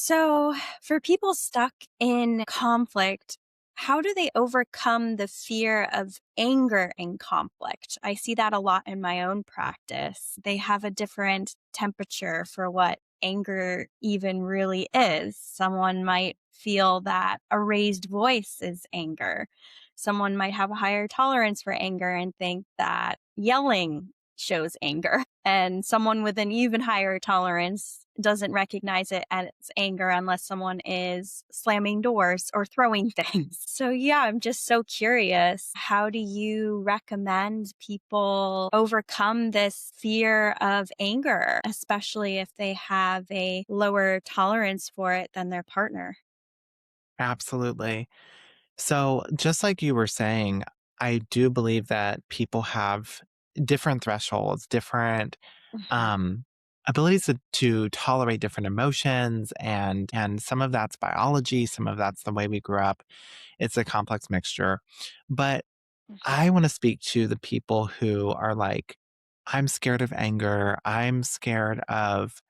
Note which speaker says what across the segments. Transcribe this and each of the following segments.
Speaker 1: So, for people stuck in conflict, how do they overcome the fear of anger in conflict? I see that a lot in my own practice. They have a different temperature for what anger even really is. Someone might feel that a raised voice is anger. Someone might have a higher tolerance for anger and think that yelling shows anger. And someone with an even higher tolerance doesn't recognize it as anger unless someone is slamming doors or throwing things. So, yeah, I'm just so curious. How do you recommend people overcome this fear of anger, especially if they have a lower tolerance for it than their partner?
Speaker 2: Absolutely. So, just like you were saying, I do believe that people have different thresholds, different
Speaker 1: Mhm.
Speaker 2: um, abilities to tolerate different emotions, and some of that's biology, some of that's the way we grew up. It's a complex mixture. But
Speaker 1: Mhm.
Speaker 2: I want to speak to the people who are like, I'm scared of anger. I'm scared of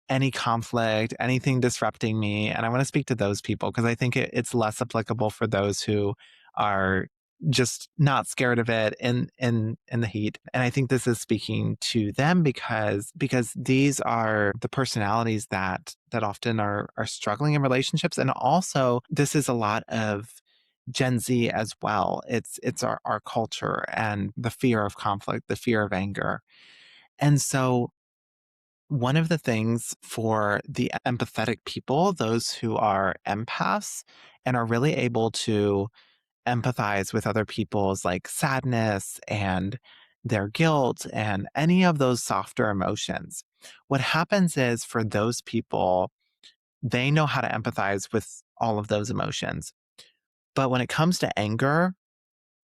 Speaker 2: any conflict, anything disrupting me. And I want to speak to those people because I think it's less applicable for those who are just not scared of it in the heat. And I think this is speaking to them because these are the personalities that often are struggling in relationships. And also this is a lot of Gen Z as well. It's our culture and the fear of conflict, the fear of anger. And so one of the things for the empathetic people, those who are empaths and are really able to empathize with other people's like sadness and their guilt and any of those softer emotions, what happens is for those people, they know how to empathize with all of those emotions. But when it comes to anger,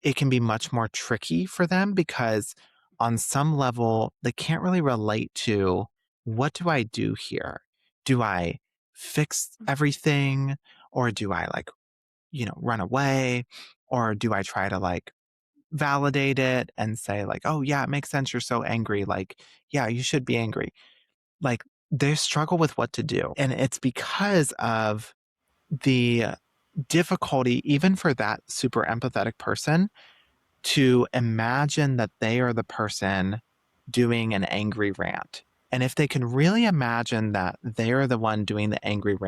Speaker 2: it can be much more tricky for them because on some level, they can't really relate to what do I do here? Do I fix everything? Or do I like, run away? Or do I try to like validate it and say, like, oh, yeah, it makes sense. You're so angry. Like, yeah, you should be angry. Like, they struggle with what to do. And it's because of the difficulty, even for that super empathetic person, to imagine that they are the person doing an angry rant. And if they can really imagine that they're the one doing the angry rant,